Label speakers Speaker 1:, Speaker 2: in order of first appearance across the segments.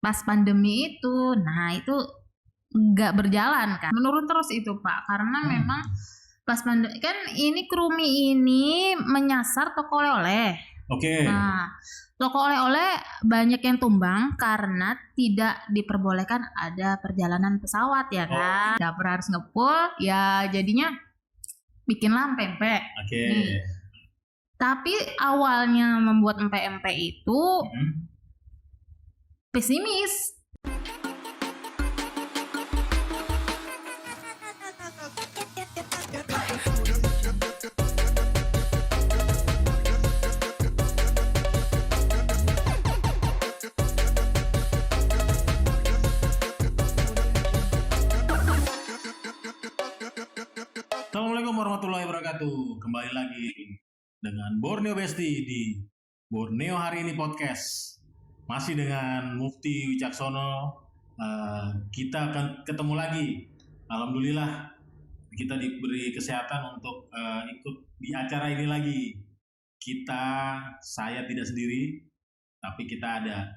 Speaker 1: pas pandemi itu, nah itu nggak berjalan kan, menurun terus itu Pak, karena memang pas pandemi kan ini Krumi ini menyasar toko oleh-oleh.
Speaker 2: Oke.
Speaker 1: Nah, toko oleh-oleh banyak yang tumbang karena tidak diperbolehkan ada perjalanan pesawat ya kan. Dapur harus ngepul, ya jadinya bikinlah empek-empek.
Speaker 2: Oke.
Speaker 1: Tapi awalnya membuat empek-empek itu pesimis.
Speaker 2: Assalamualaikum warahmatullahi wabarakatuh. Kembali lagi dengan Borneo Besti di Borneo Hari Ini Podcast. Masih dengan Mufti Wicaksono. Kita akan ketemu lagi. Alhamdulillah kita diberi kesehatan untuk ikut di acara ini lagi. Saya tidak sendiri, tapi kita ada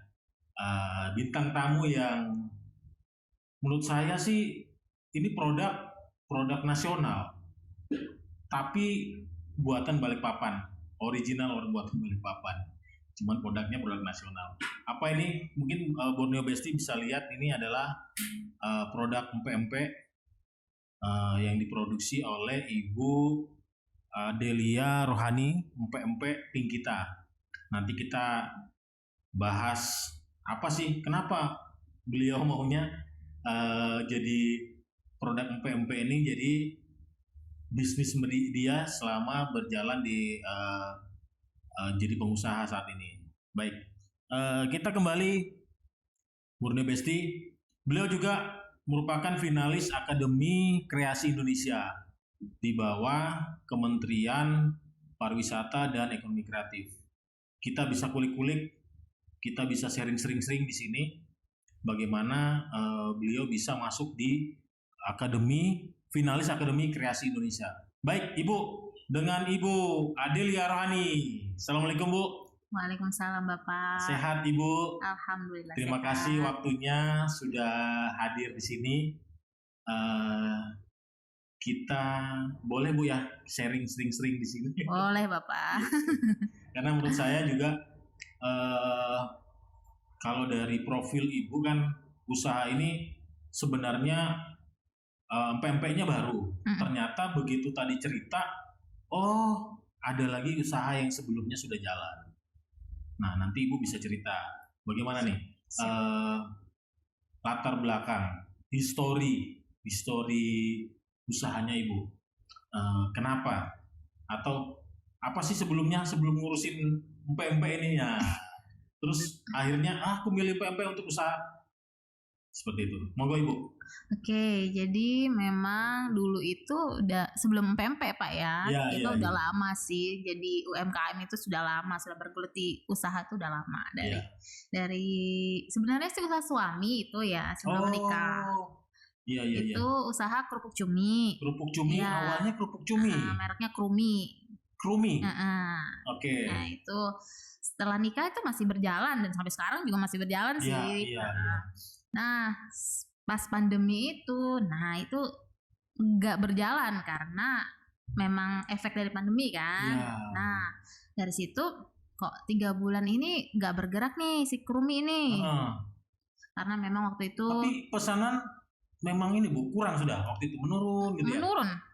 Speaker 2: bintang tamu yang menurut saya sih ini produk nasional. Tapi buatan Balikpapan, original orang buatan Balikpapan. Cuman produknya produk nasional. Apa ini? Mungkin Borneo Besti bisa lihat ini adalah produk empek-empek yang diproduksi oleh Ibu Delia Rohani, empek-empek pink kita. Nanti kita bahas apa sih, kenapa beliau maunya jadi produk empek-empek ini jadi bisnis dia selama berjalan di jadi pengusaha saat ini. Baik, kita kembali Borneo Besti. Beliau juga merupakan finalis Akademi Kreasi Indonesia di bawah Kementerian Pariwisata dan Ekonomi Kreatif. Kita bisa kulik-kulik, kita bisa sharing sering-sering di sini bagaimana beliau bisa masuk di finalis Akademi Kreasi Indonesia. Baik, Ibu, dengan Ibu Adelia Rohani. Assalamualaikum, Bu.
Speaker 1: Waalaikumsalam, Bapak.
Speaker 2: Sehat, Ibu?
Speaker 1: Alhamdulillah.
Speaker 2: Terima kasih waktunya sudah hadir di sini. Kita boleh, Bu, ya sharing sering-sering di sini?
Speaker 1: Boleh, Bapak.
Speaker 2: Karena menurut saya juga kalau dari profil Ibu kan usaha ini sebenarnya empek-empeknya baru. Ternyata begitu tadi cerita, oh ada lagi usaha yang sebelumnya sudah jalan. Nah, nanti Ibu bisa cerita bagaimana nih latar belakang, histori usahanya Ibu. Kenapa? Atau apa sih sebelum ngurusin empek-empek ini ya? Terus akhirnya aku milih empek-empek untuk usaha. Seperti itu. Monggo Ibu.
Speaker 1: Oke, jadi memang dulu itu udah sebelum empek-empek Pak ya, itu udah lama sih. Jadi UMKM itu sudah lama, sudah bergelut di usaha itu udah lama dari sebenarnya sih usaha suami itu ya sebelum menikah. Itu usaha kerupuk cumi.
Speaker 2: Kerupuk cumi awalnya kerupuk cumi.
Speaker 1: Mereknya Krumi.
Speaker 2: Krumi.
Speaker 1: Oke. Nah itu setelah nikah itu masih berjalan dan sampai sekarang juga masih berjalan sih. Nah pas pandemi itu, nah itu nggak berjalan karena memang efek dari pandemi kan. Nah dari situ kok 3 bulan ini nggak bergerak nih si Krumi ini. Karena memang waktu itu.
Speaker 2: Tapi pesanan memang ini Bu kurang sudah waktu itu menurun gitu ya?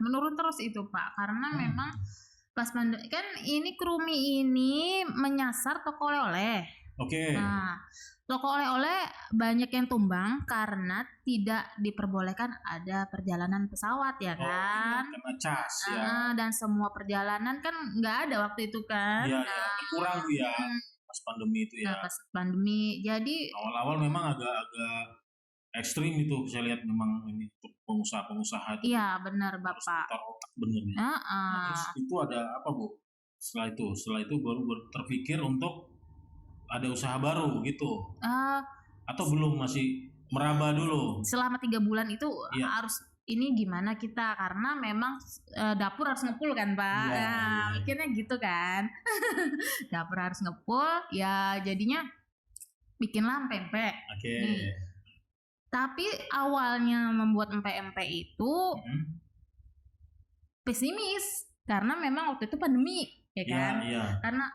Speaker 1: Menurun terus itu Pak karena memang pas pandemi kan ini Krumi ini menyasar toko oleh-oleh.
Speaker 2: Oke.
Speaker 1: Nah toko oleh-oleh banyak yang tumbang karena tidak diperbolehkan ada perjalanan pesawat ya kan.
Speaker 2: Kena cas ya.
Speaker 1: Dan semua perjalanan kan nggak ada waktu itu kan.
Speaker 2: Kurang ya pas pandemi itu ya.
Speaker 1: Pas pandemi jadi
Speaker 2: awal-awal memang agak ekstrim itu saya lihat memang ini untuk pengusaha-pengusaha itu.
Speaker 1: Iya benar Bapak.
Speaker 2: Putar otak bener nih. Terus itu ada apa Bu? Setelah itu baru terpikir untuk ada usaha baru gitu. Atau belum masih meraba dulu?
Speaker 1: Selama 3 bulan itu harus ini gimana kita karena memang dapur harus ngepul kan Pak. Mikirnya gitu kan. Dapur harus ngepul ya jadinya bikinlah pempek.
Speaker 2: Oke.
Speaker 1: Tapi awalnya membuat pempek itu pesimis karena memang waktu itu pandemi, ya kan?
Speaker 2: Iya.
Speaker 1: Karena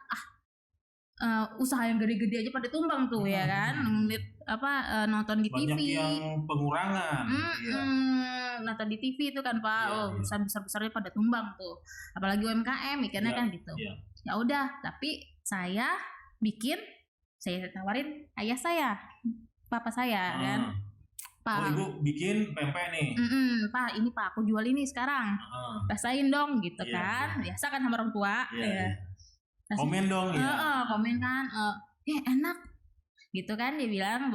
Speaker 1: usaha yang gede-gede aja pada tumbang tuh, ya kan? Nonton di
Speaker 2: banyak
Speaker 1: TV.
Speaker 2: Yang pengurangan.
Speaker 1: Nonton di TV itu kan Pak, usaha besar-besarnya pada tumbang tuh. Apalagi UMKM mikirnya kan gitu. Ya udah, tapi saya tawarin ayah saya, papa saya kan. Pak,
Speaker 2: Ibu bikin pempek nih.
Speaker 1: Pak, ini Pak aku jual ini sekarang. Rasain dong gitu kan. Biasa kan sama orang tua.
Speaker 2: Komen dong ya.
Speaker 1: Komen kan. Enak. Gitu kan dia bilang,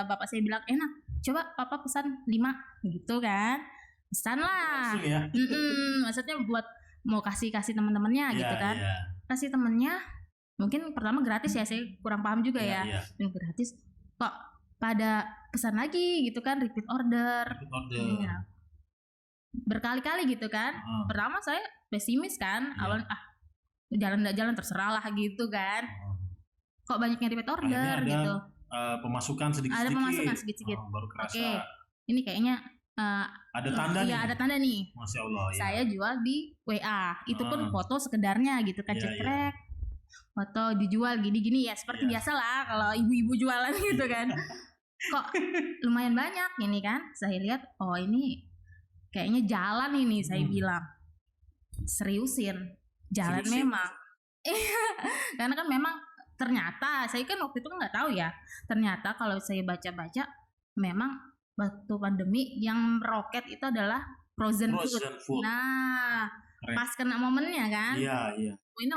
Speaker 1: bapak saya bilang enak. Coba papa pesan 5 gitu kan. Pesan lah.
Speaker 2: Ya?
Speaker 1: Maksudnya buat mau kasih teman-temannya gitu kan. Kasih temennya mungkin pertama gratis ya, saya kurang paham juga ya. Gratis kok pada pesan lagi gitu kan, repeat order. Ya. Berkali-kali gitu kan. Pertama saya pesimis kan, awal jalan nggak jalan terserah lah gitu kan. Kok banyaknya repeat order
Speaker 2: ada,
Speaker 1: gitu.
Speaker 2: Pemasukan sedikit-sedikit.
Speaker 1: Ada pemasukan sedikit-sedikit.
Speaker 2: Baru kerasa.
Speaker 1: Oke. Ini kayaknya
Speaker 2: ada tanda nih.
Speaker 1: Iya, ada tanda nih.
Speaker 2: Masya Allah.
Speaker 1: Saya jual di WA. Itu pun foto sekedarnya gitu kan, cekrek. Foto dijual gini-gini ya, seperti biasa lah kalau ibu-ibu jualan gitu kan. Kok lumayan banyak ini kan. Saya lihat, oh ini kayaknya jalan ini, saya bilang. Seriusin. Jalan memang. Karena kan memang ternyata saya kan waktu itu nggak tahu ya. Ternyata kalau saya baca-baca memang waktu pandemi yang roket itu adalah frozen food. Nah, pas kena momennya kan.
Speaker 2: Iya.
Speaker 1: Ini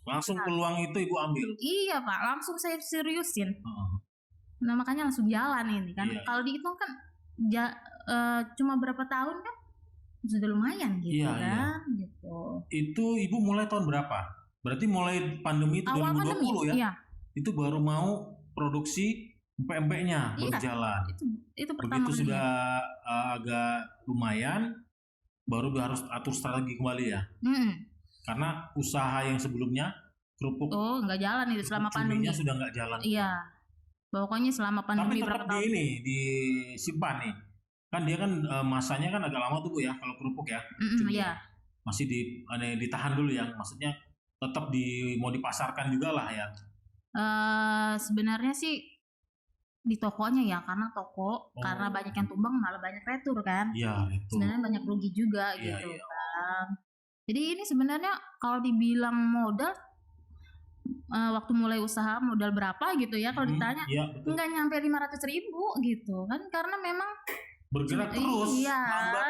Speaker 1: langsung
Speaker 2: peluang itu ibu ambil.
Speaker 1: Iya Pak, langsung saya seriusin. Nah makanya langsung jalan ini kan. Kalau dihitung kan cuma berapa tahun kan sudah lumayan gitu kan. Gitu.
Speaker 2: Itu ibu mulai tahun berapa? Berarti mulai pandemi itu
Speaker 1: awal
Speaker 2: 2020
Speaker 1: pandemi,
Speaker 2: ya?
Speaker 1: Iya.
Speaker 2: Itu baru mau produksi pempeknya berjalan.
Speaker 1: Itu pertama.
Speaker 2: Begitu sudah agak lumayan, baru harus atur strategi kembali ya. Karena usaha yang sebelumnya kerupuk
Speaker 1: nggak jalan itu selama pandemi.
Speaker 2: Sudah nggak jalan.
Speaker 1: Iya. Pokoknya selama pandemi
Speaker 2: berapa tahun. Tapi tetap disimpan nih. Kan dia kan masanya kan agak lama tuh Bu ya kalau kerupuk ya.
Speaker 1: Iya.
Speaker 2: Masih ditahan dulu ya. Maksudnya tetap mau dipasarkan juga lah ya.
Speaker 1: Sebenarnya sih di tokonya ya, karena karena banyak yang tumbang malah banyak retur kan.
Speaker 2: Iya, itu.
Speaker 1: Sebenarnya banyak rugi juga gitu kan. Jadi ini sebenarnya kalau dibilang modal waktu mulai usaha modal berapa gitu ya, kalau ditanya nggak nyampe 500.000 gitu kan, karena memang
Speaker 2: bergerak terus.
Speaker 1: Iya,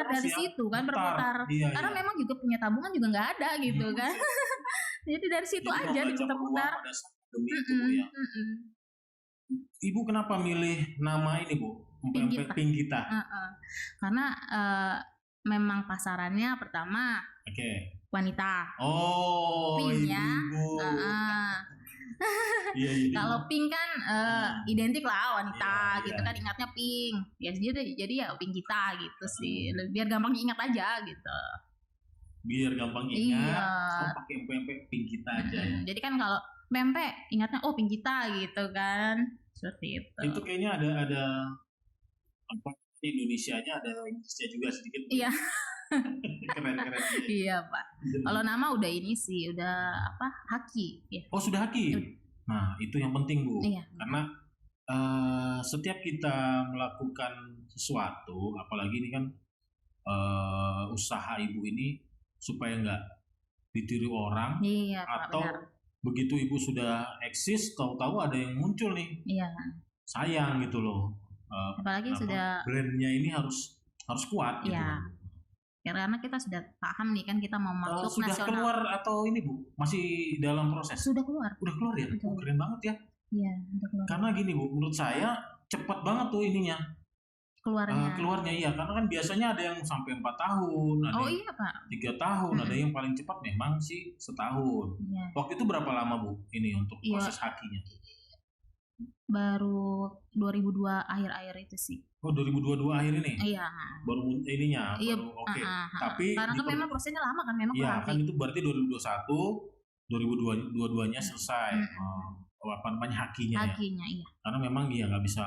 Speaker 1: dari situ kan berputar. Karena memang juga punya tabungan juga nggak ada gitu kan. Jadi dari situ aja diputar-putar.
Speaker 2: Ibu kenapa milih nama ini Bu? Pinggita.
Speaker 1: Karena memang pasarannya pertama wanita. Pinknya. Kalau pink kan identik lah wanita gitu kan, ingatnya pink. Ya jadi ya Pinggita gitu sih. Biar gampang ingat aja gitu.
Speaker 2: Biar gampang ingat. Pakai pempek Pinggita aja ya.
Speaker 1: Jadi kan kalau pempek ingatnya Pinggita gitu kan. Seperti itu.
Speaker 2: Itu kayaknya ada apa Indonesianya, ada Inggrisnya juga sedikit.
Speaker 1: Iya.
Speaker 2: Keren.
Speaker 1: Iya Pak. Kalau nama udah ini sih, udah Haki. Ya.
Speaker 2: Sudah Haki. Nah itu yang penting Bu.
Speaker 1: Iya.
Speaker 2: Karena setiap kita melakukan sesuatu, apalagi ini kan usaha ibu ini supaya nggak ditiru orang.
Speaker 1: Iya,
Speaker 2: atau
Speaker 1: benar.
Speaker 2: Begitu ibu sudah eksis, tahu-tahu ada yang muncul nih.
Speaker 1: Iya.
Speaker 2: Sayang gitu loh.
Speaker 1: Apalagi sudah
Speaker 2: brandnya ini harus kuat gitu.
Speaker 1: Iya. Karena kita sudah paham nih kan, kita mau masuk
Speaker 2: sudah
Speaker 1: nasional.
Speaker 2: Keluar atau ini Bu? Masih dalam proses?
Speaker 1: Sudah keluar.
Speaker 2: Udah keluar ya? Keren banget ya.
Speaker 1: Iya, udah keluar.
Speaker 2: Karena gini Bu, menurut saya cepat banget tuh ininya. Keluarnya iya, karena kan biasanya ada yang sampai 4 tahun, ada yang
Speaker 1: iya Pak.
Speaker 2: 3 tahun, ada yang paling cepat memang sih setahun.
Speaker 1: Iya.
Speaker 2: Waktu itu berapa lama Bu ini untuk proses Hakinya?
Speaker 1: Baru 2002 akhir-akhir itu sih.
Speaker 2: 2022 akhir ini?
Speaker 1: Iya.
Speaker 2: Baru ininya.
Speaker 1: Iya.
Speaker 2: Oke. Tapi
Speaker 1: karena kan memang prosesnya lama kan, memang.
Speaker 2: Iya, kan itu berarti 2021, 2022-nya selesai. hakinya ya.
Speaker 1: Iya.
Speaker 2: Karena memang dia nggak bisa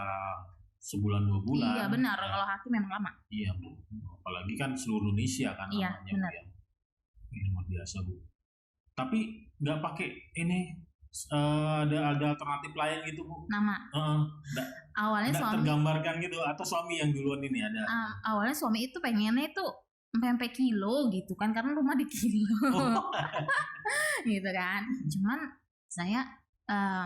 Speaker 2: sebulan 2 bulan.
Speaker 1: Iya benar, ya. Kalau haki memang lama.
Speaker 2: Iya Bu. Apalagi kan seluruh Indonesia kan
Speaker 1: iya,
Speaker 2: namanya.
Speaker 1: Benar.
Speaker 2: Ya. Ini luar biasa Bu. Tapi nggak pakai ini ada alternatif lain gitu Bu.
Speaker 1: Nama. Awalnya suami
Speaker 2: tergambarkan gitu atau suami yang duluan ini ada.
Speaker 1: Awalnya suami itu pengennya itu pempek kilo gitu kan karena rumah di kilo. Gitu kan. Cuman saya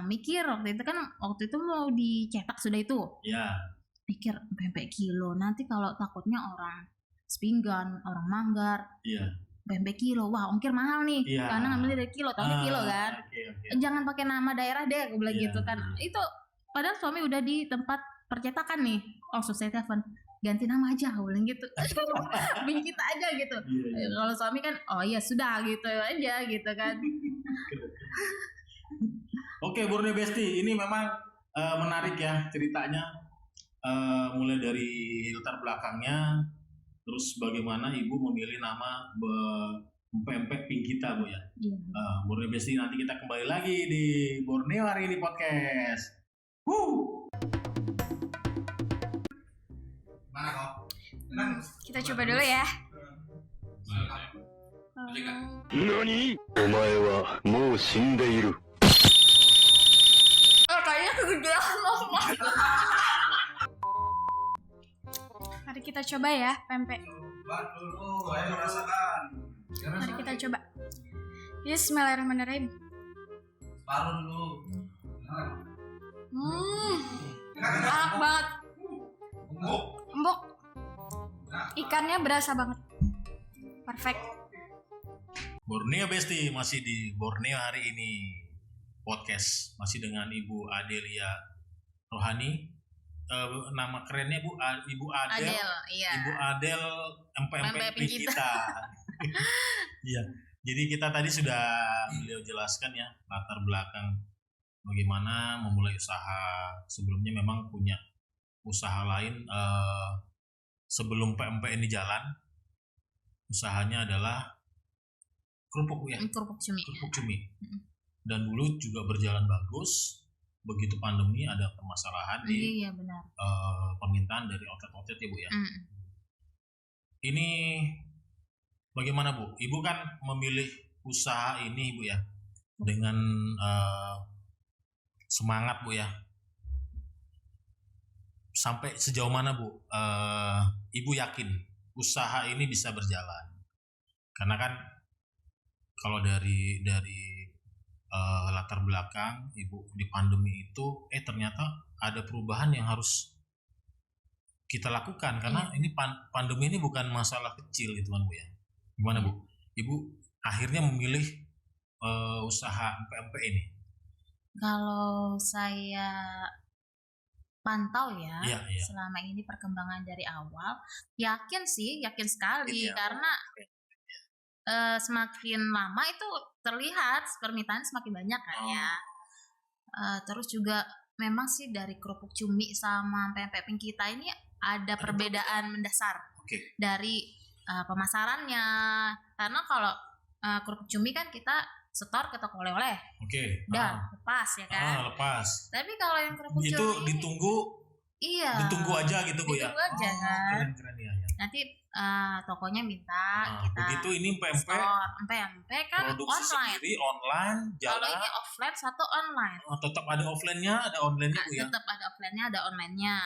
Speaker 1: mikir waktu itu mau dicetak sudah itu.
Speaker 2: Iya.
Speaker 1: Pikir pempek kilo nanti kalau takutnya orang Sepinggan, orang Manggar.
Speaker 2: Iya.
Speaker 1: Pempek kilo, wah ongkir mahal nih, karena ngambil dari kilo, tahu kilo kan. Okay. Jangan pakai nama daerah deh, aku bilang gitu kan. Itu padahal suami udah di tempat percetakan nih. Oh, saya telepon, ganti nama aja, aku bilang gitu. Kita aja gitu. Yeah. Kalau suami kan, oh iya sudah gitu aja gitu kan.
Speaker 2: Oke, Borneo Besti, ini memang menarik ya ceritanya. Mulai dari latar belakangnya. Terus bagaimana Ibu memilih nama Pempek Pinggita Bu ya?
Speaker 1: Iya.
Speaker 2: Borneo Besti, nanti kita kembali lagi di Borneo Hari Ini Podcast.
Speaker 3: Mana kok?
Speaker 4: Kita coba dulu ya.
Speaker 5: Nani? Omae wa mou shindeiru.
Speaker 4: Kayaknya kegedean loh. Mari kita coba ya, pempek.
Speaker 3: Dulu, ayo rasakan.
Speaker 4: Mari kita coba. Bismillahirrahmanirrahim.
Speaker 3: Paru dulu.
Speaker 4: Enak banget. Empuk. Ikannya berasa banget. Perfect.
Speaker 2: Borneo Besti masih di Borneo Hari Ini Podcast, masih dengan Ibu Adelia Rohani. Nama kerennya Ibu Adel.
Speaker 1: Iya.
Speaker 2: Ibu Adel Pempek Pinggita. Iya. Jadi kita tadi sudah beliau jelaskan ya latar belakang bagaimana memulai usaha. Sebelumnya memang punya usaha lain sebelum pempek ini jalan. Usahanya adalah kerupuk ya.
Speaker 1: Kerupuk cumi.
Speaker 2: Dan dulu juga berjalan bagus. Begitu pandemi ada permasalahan di
Speaker 1: benar.
Speaker 2: Permintaan dari outlet-outlet ya Bu ya. Ini bagaimana Bu? Ibu kan memilih usaha ini Bu ya dengan semangat Bu ya. Sampai sejauh mana Bu? Ibu yakin usaha ini bisa berjalan? Karena kan kalau dari latar belakang Ibu di pandemi itu ternyata ada perubahan yang harus kita lakukan karena ini pandemi ini bukan masalah kecil gitu kan Bu ya. Gimana Bu? Ibu akhirnya memilih usaha pempek ini.
Speaker 1: Kalau saya pantau ya, selama ini perkembangan dari awal, yakin sekali karena semakin lama itu terlihat permintaan semakin banyak kan ya. Terus juga memang sih dari kerupuk cumi sama pempek Pinggita ini ada perbedaan mendasar dari pemasarannya. Karena kalau kerupuk cumi kan kita setor ke toko oleh-oleh, lepas ya kan.
Speaker 2: Lepas.
Speaker 1: Tapi kalau yang kerupuk
Speaker 2: itu
Speaker 1: cumi
Speaker 2: ditunggu aja gitu Bu ya.
Speaker 1: Ditunggu aja kan.
Speaker 2: Keren ya.
Speaker 1: Nanti tokonya minta kita
Speaker 2: begitu ini pempek
Speaker 1: kan
Speaker 2: produksi
Speaker 1: online.
Speaker 2: Sendiri online jalan.
Speaker 1: Kalau ini offline satu online.
Speaker 2: Tetap ada offline-nya, ada online-nya Bu ya.
Speaker 1: Tetap ada offline-nya, ada online-nya.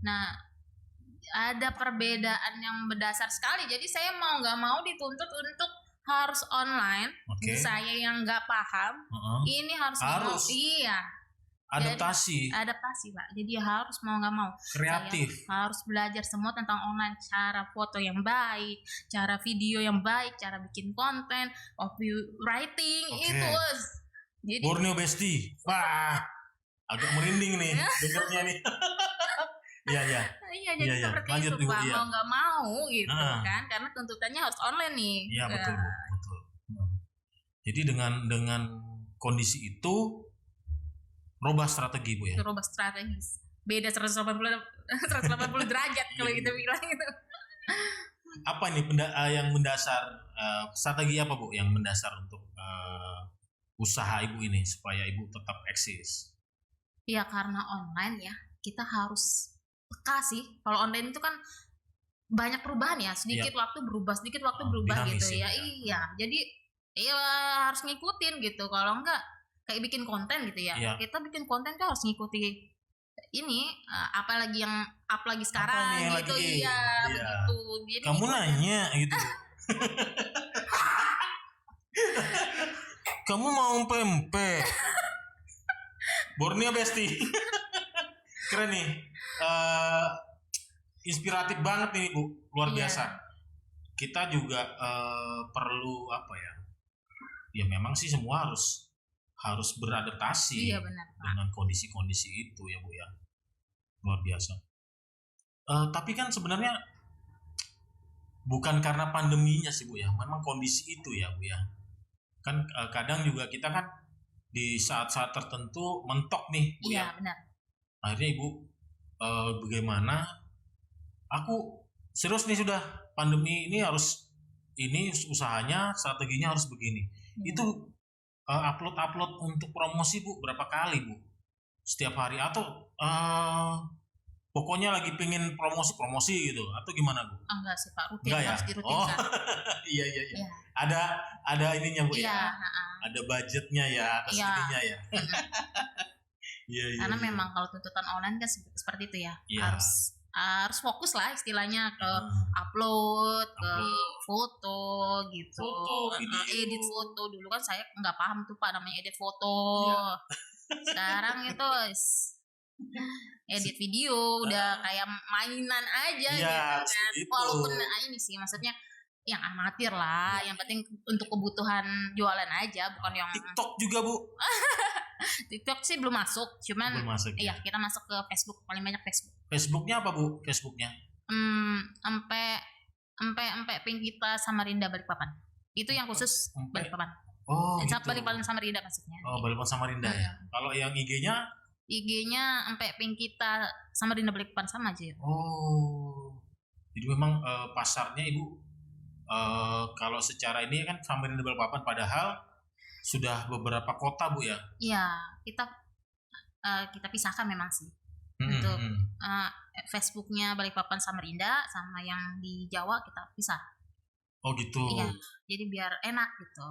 Speaker 1: Nah, ada perbedaan yang mendasar sekali. Jadi saya mau nggak mau dituntut untuk harus online. Saya yang nggak paham, ini harus. Adaptasi Pak. Jadi harus mau nggak mau
Speaker 2: kreatif.
Speaker 1: Saya harus belajar semua tentang online, cara foto yang baik, cara video yang baik, cara bikin konten, copywriting itu. Jadi
Speaker 2: Borneo Besti, wah agak merinding nih dengarnya nih. Iya.
Speaker 1: Jadi seperti
Speaker 2: lanjut,
Speaker 1: itu Pak.
Speaker 2: Iya.
Speaker 1: Mau nggak mau gitu kan, karena tuntutannya harus online nih.
Speaker 2: Iya betul. Jadi dengan kondisi itu rubah strategi Bu ya.
Speaker 1: Rubah strategi. Beda 180 derajat kalau kita bilang itu.
Speaker 2: Apa nih yang mendasar strategi apa Bu yang mendasar untuk usaha ibu ini supaya ibu tetap eksis?
Speaker 1: Ya karena online ya, kita harus peka sih. Kalau online itu kan banyak perubahan ya, sedikit waktu berubah, sedikit waktu berubah
Speaker 2: dinamis
Speaker 1: gitu ya. Iya, jadi ya harus ngikutin gitu. Kalau enggak kayak bikin konten gitu ya.
Speaker 2: Iya.
Speaker 1: Kita bikin konten tuh harus ngikuti ini apalagi yang lagi sekarang
Speaker 2: yang
Speaker 1: gitu.
Speaker 2: lagi?
Speaker 1: Iya,
Speaker 2: Iya.
Speaker 1: begitu. Jadi
Speaker 2: Kamu nanya gitu. Kamu mau pempek? Borneo Besti. Keren nih. Inspiratif banget nih Bu, luar
Speaker 1: Iya.
Speaker 2: biasa. Kita juga perlu apa ya? Ya memang sih semua harus beradaptasi
Speaker 1: Iya benar, Pak.
Speaker 2: dengan kondisi-kondisi itu ya Bu ya. Luar biasa. Tapi kan sebenarnya bukan karena pandeminya sih Bu ya, memang kondisi itu ya Bu ya. Kan kadang juga kita kan di saat-saat tertentu mentok nih Bu ya.
Speaker 1: Iya benar.
Speaker 2: Akhirnya Ibu bagaimana? Aku serius nih sudah pandemi ini ini usahanya strateginya harus begini. Itu upload untuk promosi Bu berapa kali Bu? Setiap hari atau pokoknya lagi pengen promosi gitu atau gimana Bu?
Speaker 1: Enggak sih Pak, rutin
Speaker 2: Enggak ya?
Speaker 1: harus dirutinkan.
Speaker 2: Iya.
Speaker 1: Iya.
Speaker 2: Ada ininya Bu
Speaker 1: Iya,
Speaker 2: ya. Ada budgetnya ya atas
Speaker 1: Iya.
Speaker 2: ininya ya. Iya.
Speaker 1: Karena memang kalau tuntutan online kan seperti itu ya.
Speaker 2: Iya.
Speaker 1: Harus fokus lah istilahnya ke upload, ke foto gitu.
Speaker 2: Foto, video.
Speaker 1: Edit foto. Dulu kan saya nggak paham tuh Pak namanya edit foto.
Speaker 2: Iya.
Speaker 1: Sekarang itu edit video udah kayak mainan aja
Speaker 2: Iya,
Speaker 1: gitu kan.
Speaker 2: gitu.
Speaker 1: Walaupun ini sih maksudnya yang amatir lah, yang penting untuk kebutuhan jualan aja, bukan yang
Speaker 2: TikTok juga Bu.
Speaker 1: TikTok sih belum masuk, cuman
Speaker 2: Belum masuk ya.
Speaker 1: iya kita masuk ke Facebook, paling banyak Facebook.
Speaker 2: Facebooknya apa Bu? Facebooknya?
Speaker 1: Sampai ping kita Samarinda Balikpapan. Itu yang khusus
Speaker 2: Sampai-
Speaker 1: Balikpapan.
Speaker 2: Oh, gitu.
Speaker 1: Balikpapan Samarinda maksudnya.
Speaker 2: Oh, Balikpapan Samarinda ya. Kalau yang IG-nya?
Speaker 1: IG-nya sampai ping kita Samarinda Balikpapan sama aja.
Speaker 2: Oh. Jadi memang pasarnya Ibu kalau secara ini kan Samarinda Balikpapan padahal sudah beberapa kota Bu ya.
Speaker 1: Iya, kita pisahkan memang sih. Untuk Facebooknya Balikpapan Samarinda sama yang di Jawa kita pisah.
Speaker 2: Oh gitu.
Speaker 1: Iya, jadi biar enak gitu.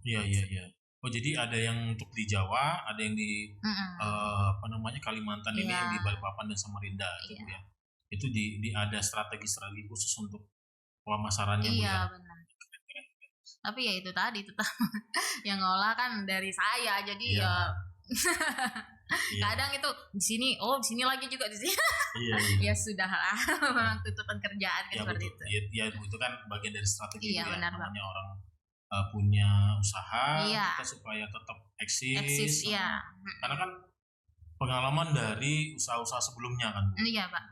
Speaker 2: Iya. Oh jadi ada yang untuk di Jawa, ada yang di Kalimantan ini
Speaker 1: Iya.
Speaker 2: yang di Balikpapan dan Samarinda gitu
Speaker 1: Iya.
Speaker 2: ya. Itu ada strategi khusus untuk pemasarannya Bu
Speaker 1: Iya
Speaker 2: ya.
Speaker 1: benar. Tapi ya itu tadi tetap yang ngolah kan dari saya, jadi
Speaker 2: Iya.
Speaker 1: ya
Speaker 2: Iya.
Speaker 1: kadang itu di sini lagi juga di sini.
Speaker 2: Iya.
Speaker 1: Ya sudah lah, memang tuntutan kerjaan kan
Speaker 2: Ya
Speaker 1: seperti
Speaker 2: betul.
Speaker 1: itu.
Speaker 2: Ya itu kan bagian dari strategi
Speaker 1: Iya,
Speaker 2: Bu ya.
Speaker 1: benar,
Speaker 2: Namanya orang punya usaha
Speaker 1: Iya.
Speaker 2: kita supaya tetap eksis.
Speaker 1: Eksis ya.
Speaker 2: Karena kan pengalaman dari usaha-usaha sebelumnya kan Bu.
Speaker 1: Iya Pak.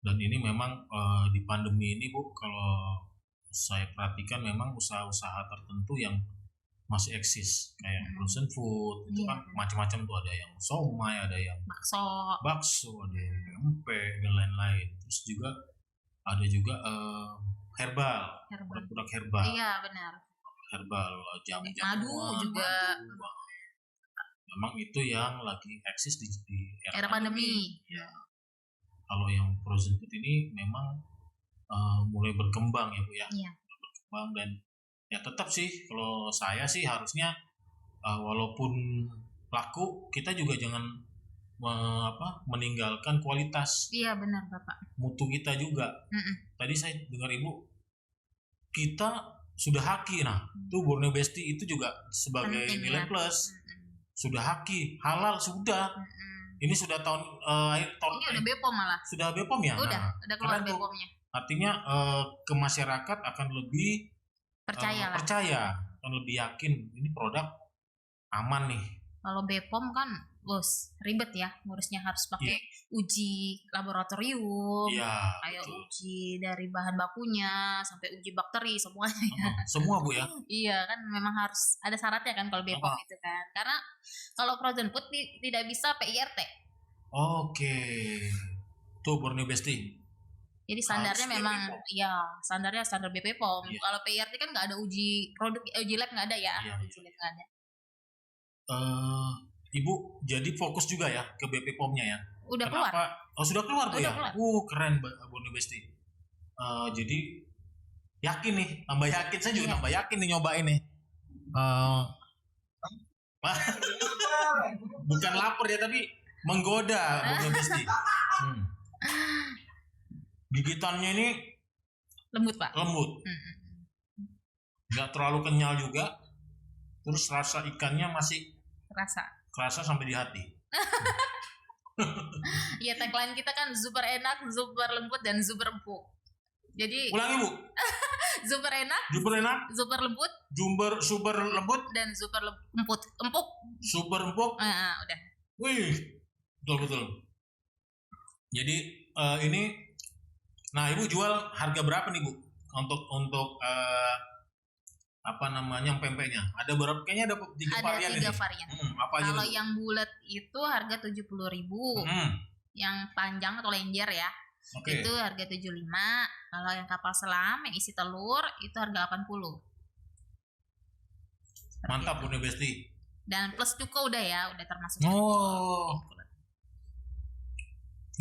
Speaker 2: Dan ini memang di pandemi ini Bu, kalau saya perhatikan memang usaha-usaha tertentu yang masih eksis kayak frozen food itu
Speaker 1: Iya.
Speaker 2: kan macam-macam tuh, ada yang somai, ada yang
Speaker 1: Bakso.
Speaker 2: ada yang pempek dan lain-lain. Terus juga ada juga herbal, produk herbal,
Speaker 1: Iya benar.
Speaker 2: herbal jamu
Speaker 1: Madu juga.
Speaker 2: Memang itu yang lagi eksis di
Speaker 1: Era pandemi.
Speaker 2: Kalau yang frozen food ini memang mulai berkembang ya Bu ya.
Speaker 1: Iya.
Speaker 2: Berkembang dan ya tetap sih kalau saya sih harusnya walaupun laku kita juga jangan meninggalkan kualitas
Speaker 1: Iya benar Bapak.
Speaker 2: mutu kita juga. Tadi saya dengar Ibu kita sudah haki, nah itu Borneo Besti itu juga sebagai
Speaker 1: Penting,
Speaker 2: nilai
Speaker 1: ya.
Speaker 2: plus sudah haki, halal sudah. Ini sudah tahun akhir tahun
Speaker 1: Ini udah Bepom malah.
Speaker 2: sudah Bepom ya.
Speaker 1: Udah keluar
Speaker 2: keren tuh.
Speaker 1: Bepomnya.
Speaker 2: Artinya ke masyarakat akan lebih
Speaker 1: Percaya lah.
Speaker 2: akan lebih yakin ini produk aman nih.
Speaker 1: Kalau Bepom kan bos ribet ya, ngurusnya harus pakai uji laboratorium,
Speaker 2: Iya.
Speaker 1: kayak
Speaker 2: betul.
Speaker 1: uji dari bahan bakunya sampai uji bakteri semuanya.
Speaker 2: Semua Bu ya.
Speaker 1: Iya kan memang harus ada syaratnya kan kalau Bepom itu kan. Karena kalau frozen food tidak bisa PIRT.
Speaker 2: Oke. Tuh Borneo Besti.
Speaker 1: Jadi standarnya
Speaker 2: Harus
Speaker 1: memang
Speaker 2: BPOM.
Speaker 1: standarnya standar BPOM.
Speaker 2: Iya.
Speaker 1: Kalau PIRT kan nggak ada uji produk, uji lab nggak ada ya.
Speaker 2: Iya,
Speaker 1: Uji lab nggak ada.
Speaker 2: Ibu jadi fokus juga ya ke BP POM-nya ya?
Speaker 1: Udah
Speaker 2: Kenapa?
Speaker 1: keluar.
Speaker 2: Oh sudah keluar Bu
Speaker 1: Udah
Speaker 2: ya?
Speaker 1: keluar.
Speaker 2: Keren Borneo Besti. Jadi yakin nih, tambah yakin. Saya juga tambah yakin nih nyobain nih. Bukan lapar ya, tapi menggoda Borneo Besti. Gigitannya ini
Speaker 1: Lembut Pak.
Speaker 2: lembut, nggak terlalu kenyal juga. Terus rasa ikannya masih kerasa sampai di hati.
Speaker 1: Ya tagline kita kan super enak, super lembut dan super empuk. Jadi
Speaker 2: Ulangi Bu.
Speaker 1: super enak, super lembut,
Speaker 2: super lembut,
Speaker 1: dan super empuk.
Speaker 2: super empuk.
Speaker 1: Udah.
Speaker 2: Wih, betul. Jadi ini, nah Ibu jual harga berapa nih Bu? Untuk apa namanya pempeknya? Ada berapa? Kayaknya ada 3 varian ini.
Speaker 1: Ada 3 varian.
Speaker 2: Apa aja
Speaker 1: Kalau
Speaker 2: tuh?
Speaker 1: yang bulat itu harga 70.000. Yang panjang atau lenjer ya.
Speaker 2: Oke.
Speaker 1: Itu harga 75. Kalau yang kapal selam yang isi telur itu harga 80. Seperti
Speaker 2: Mantap
Speaker 1: itu.
Speaker 2: Borneo Besti.
Speaker 1: Dan plus cuko udah ya, udah termasuk.
Speaker 2: Oh.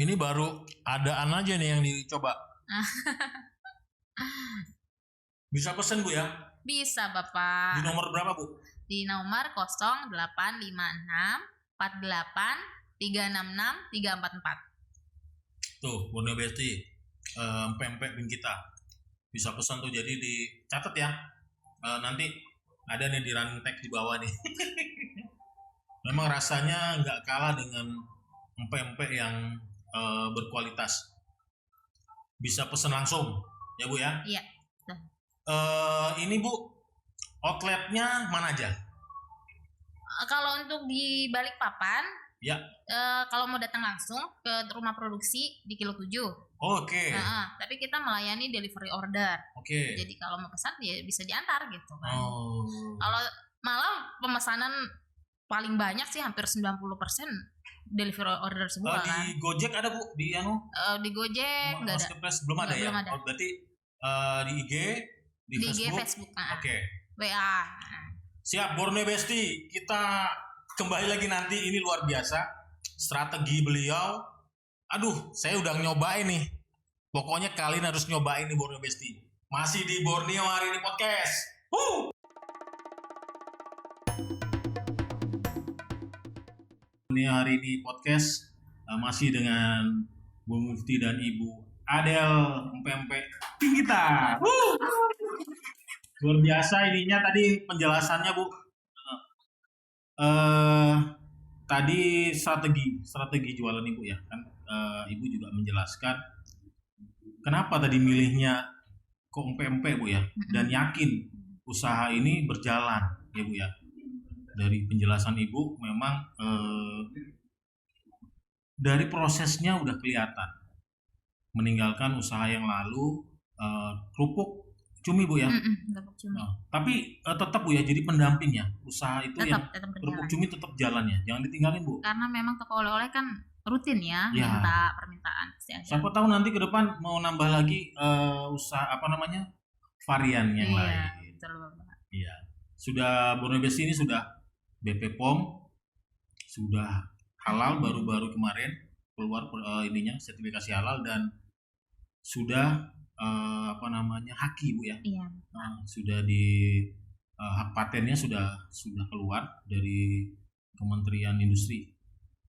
Speaker 2: Ini baru adaan aja nih yang dicoba. Bisa pesen Bu ya?
Speaker 1: Bisa Bapak.
Speaker 2: Di nomor berapa Bu?
Speaker 1: Di nomor 0856 48 366 344.
Speaker 2: Tuh Borneo Besti, pempek bin kita. Bisa pesan tuh, jadi dicatat ya. Nanti ada nih di running text di bawah nih. Memang rasanya nggak kalah dengan pempek yang berkualitas. Bisa pesan langsung ya Bu ya?
Speaker 1: Iya.
Speaker 2: Ini Bu, outletnya mana aja?
Speaker 1: Kalau untuk di Balikpapan,
Speaker 2: Ya.
Speaker 1: Kalau mau datang langsung ke rumah produksi di Kilo 7.
Speaker 2: Oke.
Speaker 1: Tapi kita melayani delivery order.
Speaker 2: Oke.
Speaker 1: Jadi kalau mau pesan ya bisa diantar gitu kan.
Speaker 2: Oh.
Speaker 1: Kalau malah pemesanan paling banyak sih hampir 90% delivery order semua kan.
Speaker 2: Di Gojek ada Bu? Di
Speaker 1: Di Gojek enggak ada.
Speaker 2: Marketplace belum ada ya?
Speaker 1: Belum ada.
Speaker 2: Oh, berarti di IG, di
Speaker 1: Di IG,
Speaker 2: Facebook.
Speaker 1: Facebook.
Speaker 2: Oke.
Speaker 1: WA.
Speaker 2: Siap Borneo Besti, kita kembali lagi nanti. Ini luar biasa strategi beliau. Aduh, saya udah nyobain nih. Pokoknya kalian harus nyobain nih Borneo Besti. Masih di Borneo Hari Ini Podcast. Borneo Hari Ini Podcast masih dengan Bu Mufti dan Ibu Adel Pempek kita. Luar biasa ininya tadi penjelasannya Bu. Tadi strategi jualan Ibu ya kan, Ibu juga menjelaskan kenapa tadi milihnya pempek Bu ya, dan yakin usaha ini berjalan ya Bu ya. Dari penjelasan Ibu memang dari prosesnya udah kelihatan, meninggalkan usaha yang lalu, kerupuk cumi Bu ya.
Speaker 1: Kerupuk cumi.
Speaker 2: Tapi tetap Bu ya jadi pendamping ya, usaha itu
Speaker 1: Tetap
Speaker 2: kerupuk
Speaker 1: berjalan.
Speaker 2: cumi tetap jalan ya, jangan ditinggalin Bu.
Speaker 1: Karena memang toko oleh-oleh kan rutin ya,
Speaker 2: Ya.
Speaker 1: minta permintaan pasti ada.
Speaker 2: Siapa tahu nanti ke depan mau nambah lagi usaha varian yang lain.
Speaker 1: Betul Bapak.
Speaker 2: Iya. Sudah Borneo Besti ini sudah BP POM, sudah halal baru-baru kemarin keluar sertifikasi halal, dan sudah haki Bu ya.
Speaker 1: Iya.
Speaker 2: Sudah di hak patennya sudah keluar dari Kementerian Industri.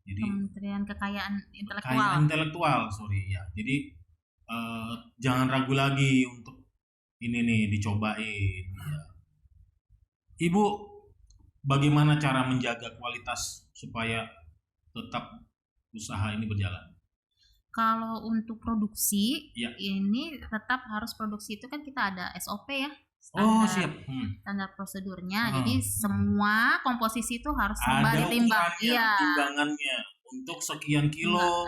Speaker 2: Jadi
Speaker 1: Kementerian Kekayaan
Speaker 2: intelektual, sorry ya. Jadi jangan ragu lagi untuk ini nih dicobain. Ya. Ibu, bagaimana cara menjaga kualitas supaya tetap usaha ini berjalan?
Speaker 1: Kalau untuk produksi,
Speaker 2: Ya.
Speaker 1: ini tetap harus produksi itu kan kita ada SOP ya.
Speaker 2: Oh siap.
Speaker 1: Standar prosedurnya. Jadi semua komposisi itu harus serba
Speaker 2: Ada
Speaker 1: ditimbang.
Speaker 2: ukurannya,
Speaker 1: Iya.
Speaker 2: timbangannya untuk sekian kilo,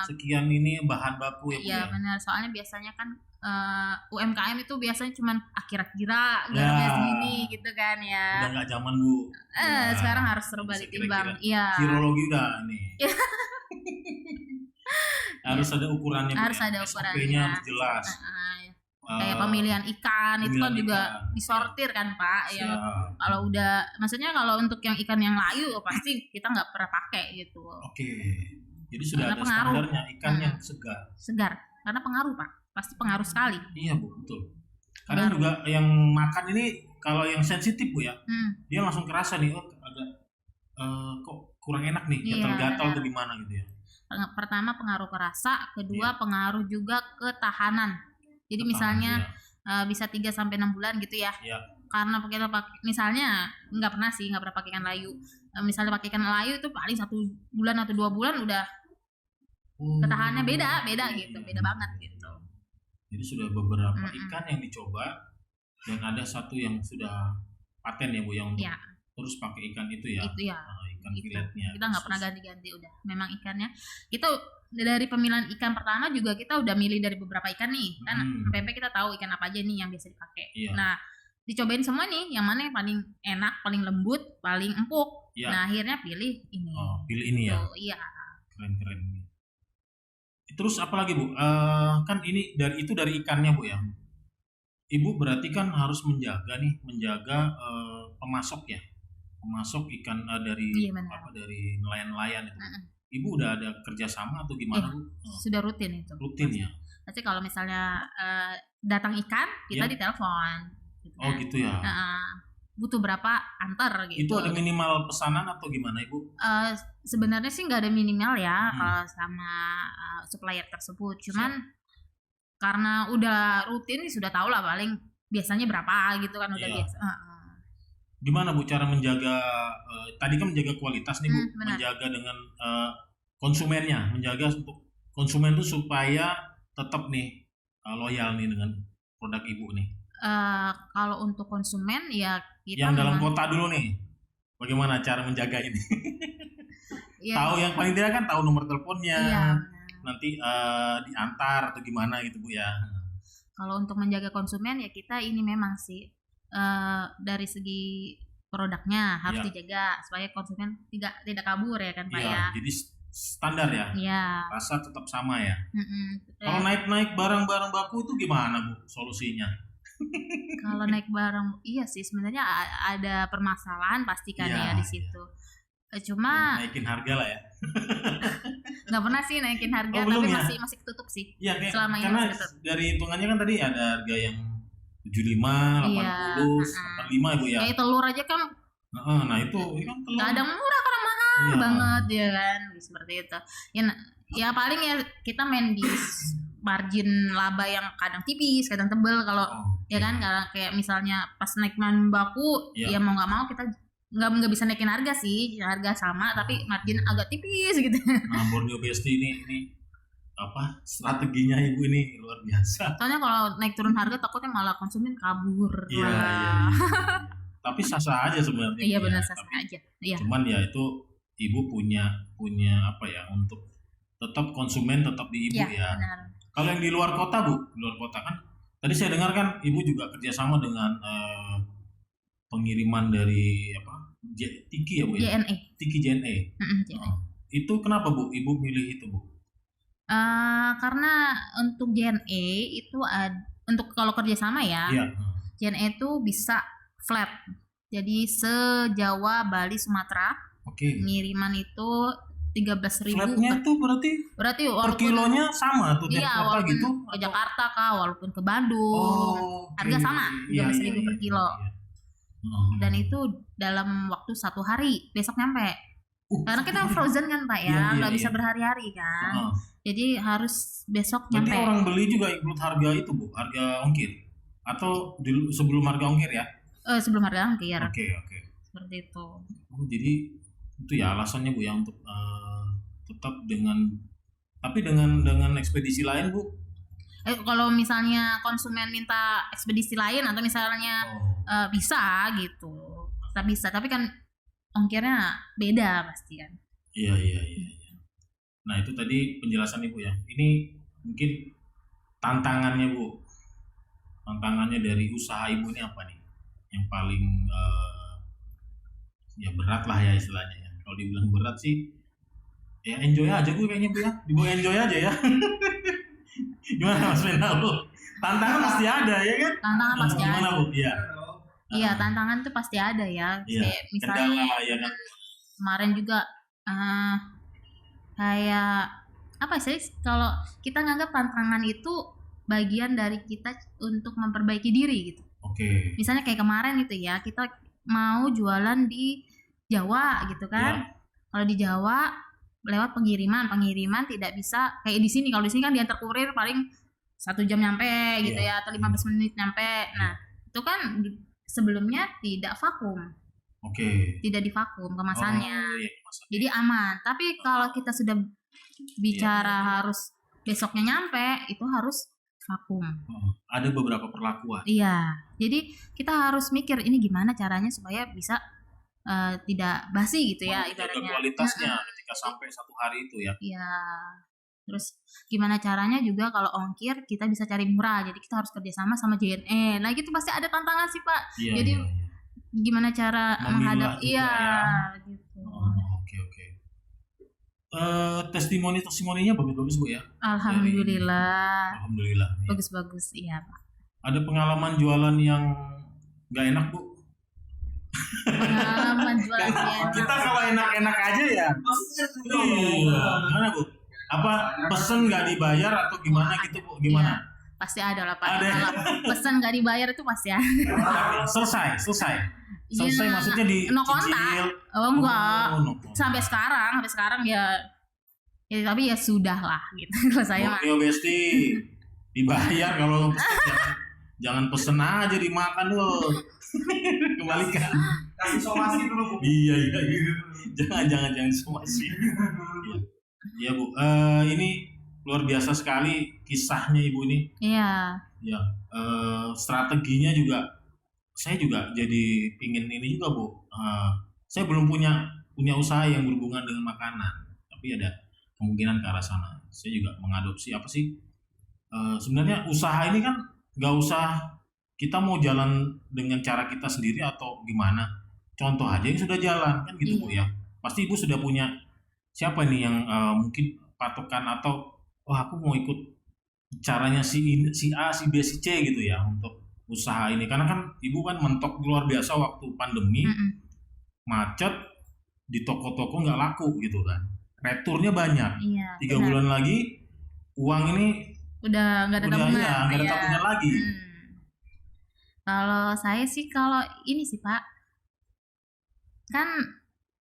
Speaker 2: sekian ini bahan baku ya Bu
Speaker 1: Iya
Speaker 2: ya.
Speaker 1: benar. Soalnya biasanya kan UMKM itu biasanya cuma kira-kira garamnya segini gitu kan ya.
Speaker 2: Udah nggak zaman Bu.
Speaker 1: Sekarang harus serba
Speaker 2: bisa
Speaker 1: ditimbang.
Speaker 2: kira-kira.
Speaker 1: Iya.
Speaker 2: Kirologi udah nih. Harus ada ukurannya Bu,
Speaker 1: Harus
Speaker 2: ya.
Speaker 1: ada
Speaker 2: SOP-nya
Speaker 1: ukurannya.
Speaker 2: harus jelas.
Speaker 1: Kayak pemilihan ikan itu kan
Speaker 2: pemilihan
Speaker 1: juga
Speaker 2: ikan.
Speaker 1: disortir kan Pak. Ya.
Speaker 2: Siap.
Speaker 1: Kalau udah, maksudnya kalau untuk yang ikan yang layu pasti kita nggak pernah pakai gitu.
Speaker 2: Oke. Jadi sudah
Speaker 1: Karena
Speaker 2: ada
Speaker 1: pengaruh.
Speaker 2: standarnya ikan yang segar.
Speaker 1: Segar, karena pengaruh Pak, pasti pengaruh sekali.
Speaker 2: Iya Bu, betul. Karena
Speaker 1: Pengaruh.
Speaker 2: juga yang makan ini kalau yang sensitif Bu ya, dia langsung kerasa nih, agak kok kurang enak nih,
Speaker 1: Iya,
Speaker 2: gatal-gatal
Speaker 1: benar.
Speaker 2: atau gimana gitu ya.
Speaker 1: Pertama pengaruh ke rasa, kedua
Speaker 2: Iya.
Speaker 1: pengaruh juga ke tahanan. Jadi misalnya bisa 3 sampai 6 bulan gitu ya.
Speaker 2: Iya.
Speaker 1: Karena kita pakai, misalnya nggak pernah pakai ikan layu. Misalnya pakai ikan layu itu paling 1 bulan atau 2 bulan udah ketahanannya beda gitu, beda banget gitu.
Speaker 2: Jadi sudah beberapa ikan yang dicoba dan ada satu yang sudah paten ya Bu yang untuk
Speaker 1: Iya.
Speaker 2: terus pakai ikan itu ya.
Speaker 1: Itu ya.
Speaker 2: Ikan
Speaker 1: Gitu.
Speaker 2: filetnya.
Speaker 1: Kita nggak pernah
Speaker 2: khusus.
Speaker 1: ganti-ganti, udah memang ikannya. Kita dari pemilihan ikan pertama juga kita udah milih dari beberapa ikan nih kan. Pempek kita tahu ikan apa aja nih yang biasa dipakai.
Speaker 2: Iya.
Speaker 1: Nah, dicobain semua nih yang mana yang paling enak, paling lembut, paling empuk.
Speaker 2: Iya.
Speaker 1: Nah, akhirnya pilih ini.
Speaker 2: Oh, pilih ini ya.
Speaker 1: Tuh, iya.
Speaker 2: Keren. Terus apa lagi Bu? Kan ini dari ikannya Bu ya. Ibu berarti kan harus menjaga pemasok ya. Pemasok ikan dari
Speaker 1: Iya, benar.
Speaker 2: dari nelayan-nelayan itu. Ibu udah ada kerjasama atau gimana Bu?
Speaker 1: Sudah rutin itu.
Speaker 2: Rutin ya.
Speaker 1: Nanti kalau misalnya datang ikan, kita
Speaker 2: Iya.
Speaker 1: ditelepon. Gitu
Speaker 2: Oh
Speaker 1: kan.
Speaker 2: gitu ya.
Speaker 1: Butuh berapa antar gitu.
Speaker 2: Itu ada minimal pesanan atau gimana Ibu?
Speaker 1: Sebenarnya sih nggak ada minimal ya kalau sama supplier tersebut. Cuman karena udah rutin sudah tahu lah paling biasanya berapa gitu kan udah
Speaker 2: Iya.
Speaker 1: biasa.
Speaker 2: Gimana Bu cara menjaga tadi kan menjaga kualitas nih Bu,
Speaker 1: Benar.
Speaker 2: menjaga dengan konsumennya, menjaga untuk konsumen tuh supaya tetap nih loyal nih dengan produk Ibu nih.
Speaker 1: Kalau untuk konsumen ya kita
Speaker 2: Yang dalam
Speaker 1: memang-
Speaker 2: kota dulu nih. Bagaimana cara menjaga ini?
Speaker 1: ya,
Speaker 2: Tahu yang paling tidak kan tahu nomor teleponnya.
Speaker 1: iya.
Speaker 2: Nanti diantar atau gimana gitu Bu ya.
Speaker 1: Kalau untuk menjaga konsumen ya kita ini memang sih dari segi produknya harus
Speaker 2: Iya.
Speaker 1: dijaga supaya konsumen tidak kabur ya kan Pak
Speaker 2: Iya,
Speaker 1: ya.
Speaker 2: jadi standar ya.
Speaker 1: Iya.
Speaker 2: Rasa tetap sama ya.
Speaker 1: Mm-mm.
Speaker 2: Kalau naik-naik barang-barang baku itu gimana Bu solusinya?
Speaker 1: Kalau naik barang, iya sih sebenarnya ada permasalahan pasti kan
Speaker 2: Iya,
Speaker 1: ya di situ. Cuma
Speaker 2: Naikin harga lah ya.
Speaker 1: nggak pernah sih naikin harga,
Speaker 2: Oh, belum
Speaker 1: tapi
Speaker 2: ya?
Speaker 1: masih ketutup sih.
Speaker 2: Iya kayak
Speaker 1: Selama ini
Speaker 2: karena
Speaker 1: masih tetap.
Speaker 2: dari hitungannya kan tadi ada harga yang 75, 80,
Speaker 1: Iya,
Speaker 2: 85 ya Bu ya.
Speaker 1: Kayak telur aja kan
Speaker 2: Nah itu kan telur.
Speaker 1: kadang murah, kadang mahal
Speaker 2: Iya.
Speaker 1: banget ya kan, seperti itu. Ya paling ya kita main di margin laba yang kadang tipis, kadang tebel kalau ya kan, kalau kayak misalnya pas naik bahan baku,
Speaker 2: Iya.
Speaker 1: ya mau nggak mau kita nggak bisa naikin harga sih, harga sama tapi margin agak tipis gitu.
Speaker 2: Nah Borneo Besti ini apa strateginya Ibu ini luar biasa.
Speaker 1: Soalnya kalau naik turun harga takutnya malah konsumen kabur.
Speaker 2: Iya,
Speaker 1: Wah.
Speaker 2: iya. Tapi sah-sah aja sebenarnya.
Speaker 1: Iya
Speaker 2: Bu,
Speaker 1: benar,
Speaker 2: ya.
Speaker 1: sah
Speaker 2: Tapi
Speaker 1: aja. Iya.
Speaker 2: cuman ya itu Ibu punya apa ya untuk tetap konsumen tetap di Ibu
Speaker 1: Iya,
Speaker 2: ya.
Speaker 1: benar.
Speaker 2: Kalau yang di luar kota Bu, di luar kota kan tadi saya dengar kan Ibu juga kerjasama dengan pengiriman dari Tiki ya Bu ya?
Speaker 1: JNE.
Speaker 2: Tiki JNE.
Speaker 1: JNE.
Speaker 2: Itu kenapa Bu Ibu milih itu Bu?
Speaker 1: Karena untuk JNE itu untuk kalau kerjasama ya,
Speaker 2: Iya.
Speaker 1: JNE itu bisa flat. Jadi se-Jawa, Bali, Sumatera,
Speaker 2: Oke.
Speaker 1: pengiriman itu 13.000.
Speaker 2: Flatnya tuh berarti
Speaker 1: Berarti
Speaker 2: per
Speaker 1: walaupun
Speaker 2: kilonya sama tuh tiap
Speaker 1: iya,
Speaker 2: kota
Speaker 1: walaupun
Speaker 2: gitu?
Speaker 1: ke Jakarta kah, walaupun ke Bandung,
Speaker 2: oke.
Speaker 1: harga sama,
Speaker 2: Iya,
Speaker 1: 13.000 per kilo.
Speaker 2: iya.
Speaker 1: Dan itu dalam waktu 1 hari, besok nyampe. Karena kita frozen kan Pak
Speaker 2: Iya,
Speaker 1: ya,
Speaker 2: iya,
Speaker 1: nggak bisa
Speaker 2: iya.
Speaker 1: berhari-hari kan.
Speaker 2: Heeh.
Speaker 1: Jadi harus besok
Speaker 2: Berarti
Speaker 1: nyampe.
Speaker 2: orang beli juga include harga itu Bu, harga ongkir? Atau sebelum harga ongkir ya?
Speaker 1: Sebelum harga ongkir,
Speaker 2: Oke.
Speaker 1: seperti itu.
Speaker 2: Oh, jadi itu ya alasannya Bu ya untuk tetap tapi dengan ekspedisi lain Bu?
Speaker 1: Kalau misalnya konsumen minta ekspedisi lain atau misalnya bisa gitu, kita bisa. Tapi kan ongkirnya beda pasti kan.
Speaker 2: Iya. Nah itu tadi penjelasan Ibu ya. Ini mungkin tantangannya Bu. Tantangannya dari usaha Ibu ini apa nih? Yang paling ya berat lah ya istilahnya ya. Kalau dibilang berat sih ya enjoy aja Bu kayaknya Bu ya. Dibawa enjoy aja ya. Gimana Mas Menal Bu? Tantangan pasti ada ya kan?
Speaker 1: Tantangan pasti
Speaker 2: Gimana
Speaker 1: ada.
Speaker 2: Bu? Iya.
Speaker 1: Iya, tantangan tuh pasti ada ya.
Speaker 2: Iya.
Speaker 1: Kayak misalnya
Speaker 2: Kendala ya kan.
Speaker 1: kemarin juga kayak apa sih, kalau kita nganggap tantangan itu bagian dari kita untuk memperbaiki diri gitu.
Speaker 2: Oke.
Speaker 1: Misalnya kayak kemarin itu ya, kita mau jualan di Jawa gitu kan.
Speaker 2: Ya.
Speaker 1: Kalau di Jawa lewat pengiriman tidak bisa kayak di sini. Kalau di sini kan diantar kurir paling 1 jam nyampe gitu ya, atau 15 menit nyampe. Nah, itu kan sebelumnya tidak vakum.
Speaker 2: Oke.
Speaker 1: Tidak divakum kemasannya.
Speaker 2: Oh, iya, kemasannya.
Speaker 1: Jadi aman. Tapi kalau kita sudah bicara harus besoknya nyampe, itu harus vakum.
Speaker 2: Ada beberapa perlakuan.
Speaker 1: Iya. Jadi kita harus mikir ini gimana caranya supaya bisa tidak basi gitu ya
Speaker 2: Menjaga
Speaker 1: ibaratnya.
Speaker 2: kualitasnya ketika sampai 1 hari itu ya.
Speaker 1: Iya. Terus gimana caranya juga kalau ongkir kita bisa cari murah. Jadi kita harus kerjasama sama JNE. Nah gitu pasti ada tantangan sih Pak.
Speaker 2: Iya,
Speaker 1: Jadi
Speaker 2: iya.
Speaker 1: gimana cara
Speaker 2: Memilah
Speaker 1: menghadap
Speaker 2: juga
Speaker 1: iya
Speaker 2: ya.
Speaker 1: gitu.
Speaker 2: Oke. Testimoninya bagus-bagus Bu ya.
Speaker 1: Alhamdulillah.
Speaker 2: Alhamdulillah. Ya.
Speaker 1: Bagus-bagus iya Pak.
Speaker 2: Ada pengalaman jualan yang nggak enak Bu?
Speaker 1: Pengalaman jualan enak.
Speaker 2: Kita kalau enak-enak aja ya. Iya. Gimana Bu? Apa pesen nggak dibayar atau gimana gitu Bu? Gimana?
Speaker 1: Iya, pasti ada lah Pak.
Speaker 2: Ada.
Speaker 1: Kalau pesan nggak dibayar itu pasti ada.
Speaker 2: Selesai. Selesai
Speaker 1: Iya,
Speaker 2: maksudnya
Speaker 1: no kontak.
Speaker 2: dicicil.
Speaker 1: Oh enggak.
Speaker 2: No kontak.
Speaker 1: Sampai sekarang ya tapi ya sudah lah gitu. Kalau saya mah.
Speaker 2: Yo Besti, dibayar kalau jangan pesen aja dimakan loh. Kembalikan.
Speaker 3: Kasih somasi dulu, Bu.
Speaker 2: Iya. Jangan somasi. Iya Bu. Ini luar biasa sekali kisahnya Ibu ini.
Speaker 1: Iya.
Speaker 2: Ya. Strateginya juga. Saya juga jadi pingin ini juga Bu. Saya belum punya usaha yang berhubungan dengan makanan, tapi ada kemungkinan ke arah sana. Saya juga mengadopsi apa sih? Sebenarnya usaha ini kan nggak usah kita mau jalan dengan cara kita sendiri atau gimana. Contoh aja yang sudah jalan kan gitu Bu ya. Pasti Ibu sudah punya siapa nih yang mungkin patokan atau aku mau ikut caranya si A, si B, si C gitu ya untuk usaha ini. Karena kan Ibu kan mentok luar biasa waktu pandemi, macet di toko-toko nggak laku gitu kan. Returnya banyak.
Speaker 1: Iya.
Speaker 2: 3 bulan lagi uang ini
Speaker 1: udah nggak ada tabungan.
Speaker 2: Iya, nggak ada tabungan lagi.
Speaker 1: Kalau saya sih kalau ini sih Pak, kan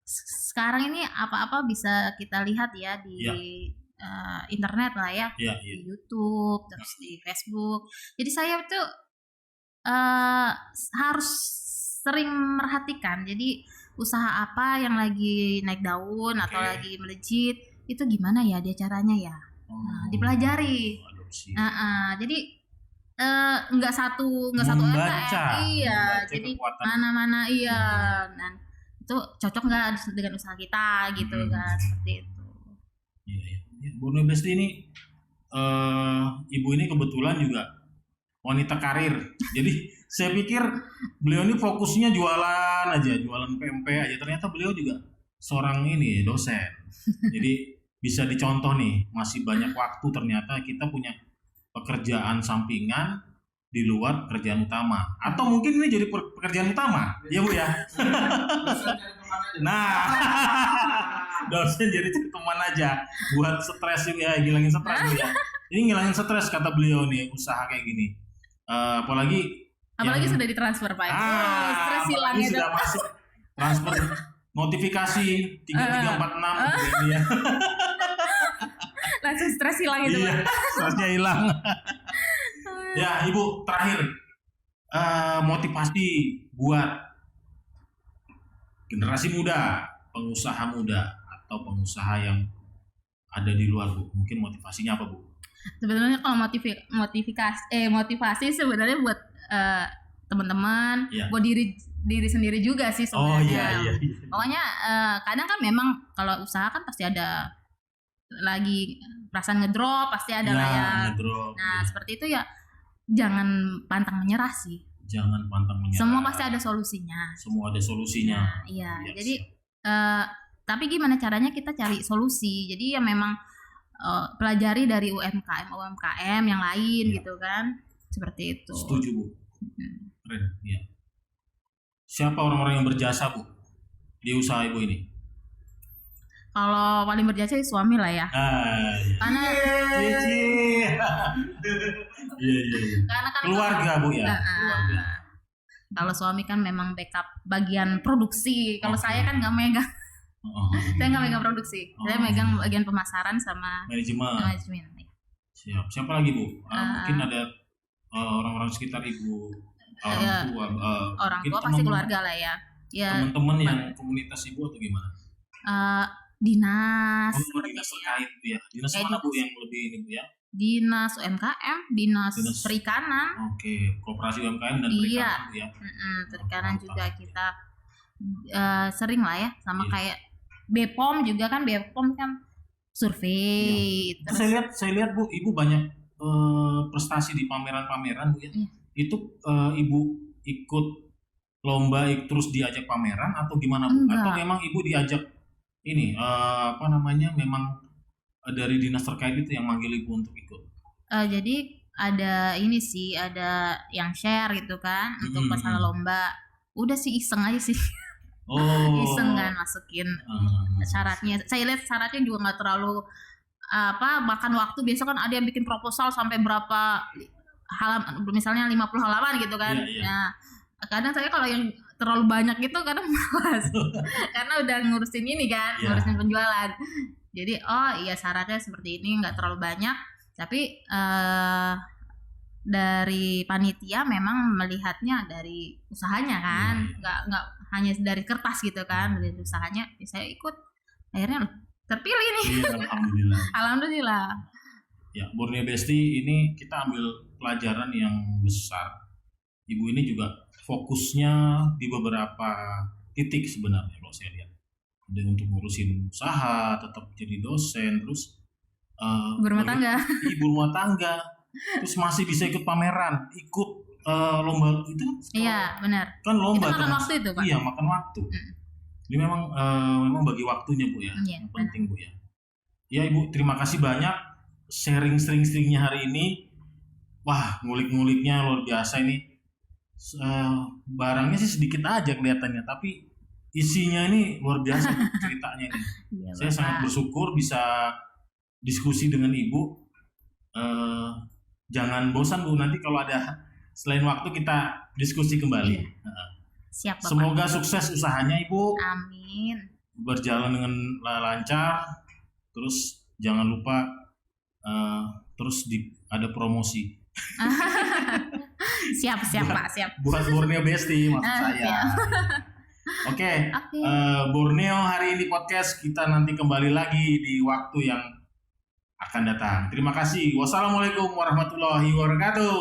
Speaker 1: sekarang ini apa-apa bisa kita lihat ya di internet lah ya, di YouTube, terus di Facebook. Jadi saya tuh harus sering merhatikan. Jadi usaha apa yang lagi naik daun atau lagi melejit itu gimana ya dia caranya ya. Dipelajari. Jadi nggak satu
Speaker 2: membaca,
Speaker 1: iya. Jadi mana iya. Dan itu cocok nggak dengan usaha kita gitu kan, seperti itu.
Speaker 2: Iya. Bu Besti ini ibu ini kebetulan juga wanita karir. Jadi saya pikir beliau ini fokusnya jualan PMP aja. Ternyata beliau juga seorang ini dosen. Jadi bisa dicontoh nih, masih banyak waktu ternyata kita punya pekerjaan sampingan di luar pekerjaan utama. Atau mungkin ini jadi pekerjaan utama, ya Bu ya. Nah, dosen jadi teman aja buat stres ya, ngilangin stres ya. Ini ngilangin stres kata beliau nih, usaha kayak gini. Apalagi
Speaker 1: sudah ditransfer Pak. Stres hilang itu.
Speaker 2: Sudah masuk transfer notifikasi 3346 ya.
Speaker 1: Langsung stres hilang itu.
Speaker 2: Iya, stresnya hilang. Ya, Ibu terakhir motivasi buat generasi muda, pengusaha muda atau pengusaha yang ada di luar Bu. Mungkin motivasinya apa Bu?
Speaker 1: Sebenarnya kalau motivasi sebenarnya buat teman-teman, buat diri sendiri juga sih sebenarnya.
Speaker 2: Iya.
Speaker 1: Pokoknya kadang kan memang kalau usaha kan pasti ada lagi perasaan ngedrop, pasti ada lah ya. Nah, seperti itu ya, jangan pantang menyerah sih.
Speaker 2: Jangan pantang menyerah.
Speaker 1: Semua pasti ada solusinya.
Speaker 2: Nah,
Speaker 1: iya. Jadi tapi gimana caranya kita cari solusi. Jadi ya memang pelajari dari UMKM yang lain gitu kan. Seperti itu.
Speaker 2: Setuju Bu. Keren. Ya. siapa orang-orang yang berjasa Bu di usaha Ibu ini?
Speaker 1: Kalau paling berjasa sih suami lah ya. Karena karena kan
Speaker 2: keluarga Bu ya. Keluarga.
Speaker 1: Kalau suami kan memang backup bagian produksi. Kalau saya kan nggak megang. Saya nggak megang produksi. Saya megang bagian pemasaran sama manajemen.
Speaker 2: Siap. Siapa lagi Bu? Mungkin ada orang-orang sekitar Ibu,
Speaker 1: orang tua pasti keluarga lah ya.
Speaker 2: Teman-teman yang komunitas Ibu atau gimana?
Speaker 1: Dinas.
Speaker 2: Dinas terkait ya. Dinas mana Bu yang lebih ini Bu ya?
Speaker 1: Dinas UMKM, dinas perikanan.
Speaker 2: Oke, koperasi UMKM dan perikanan Bu ya.
Speaker 1: Perikanan juga kita sering lah ya, sama kayak BPOM juga kan, BPOM kan survei.
Speaker 2: Ya. Terus saya lihat Bu, Ibu banyak prestasi di pameran-pameran Bu ya. Itu Ibu ikut lomba terus diajak pameran atau gimana Bu?
Speaker 1: Enggak.
Speaker 2: Atau memang Ibu diajak ini memang dari dinas terkait itu yang manggil Ibu untuk ikut?
Speaker 1: Jadi ada ini sih, ada yang share gitu kan untuk masalah lomba. Udah sih iseng aja sih. Iseng kan masukin syaratnya. Saya lihat syaratnya juga nggak terlalu makan waktu. Biasa kan ada yang bikin proposal sampai berapa halaman, misalnya 50 halaman gitu kan. Nah, kadang saya kalau yang terlalu banyak gitu kadang malas. Karena udah ngurusin ini kan, ngurusin penjualan. Jadi syaratnya seperti ini, nggak terlalu banyak. Tapi dari panitia memang melihatnya dari usahanya kan, nggak hanya dari kertas gitu kan, dari usahanya. Saya ikut, akhirnya terpilih nih. Alhamdulillah.
Speaker 2: Ya, Borneo Besti ini kita ambil pelajaran yang besar. Ibu ini juga fokusnya di beberapa titik sebenarnya kalau saya lihat. Ada untuk ngurusin usaha, tetap jadi dosen, terus
Speaker 1: berumah tangga.
Speaker 2: Ibu rumah tangga, terus masih bisa ikut pameran, ikut lomba itu.
Speaker 1: Iya benar.
Speaker 2: Kan lomba.
Speaker 1: Itu makan waktu itu Pak.
Speaker 2: Iya makan waktu. Jadi memang bagi waktunya Bu ya, yang penting Bu ya. Ya Ibu terima kasih banyak sharing sering-seringnya hari ini. Wah ngulik-nguliknya luar biasa ini. Barangnya sih sedikit aja kelihatannya, tapi isinya ini luar biasa ceritanya ini. Saya sangat bersyukur bisa diskusi dengan Ibu. Jangan bosan Bu, nanti kalau ada selain waktu kita diskusi kembali.
Speaker 1: Siap Bapak.
Speaker 2: Semoga sukses usahanya Ibu.
Speaker 1: Amin.
Speaker 2: Berjalan dengan lancar. Terus jangan lupa terus ada promosi.
Speaker 1: Siap Pak, siap.
Speaker 2: Buat Borneo Besti maksud saya. Oke. Borneo hari ini podcast, kita nanti kembali lagi di waktu yang akan datang. Terima kasih. Wassalamualaikum warahmatullahi wabarakatuh.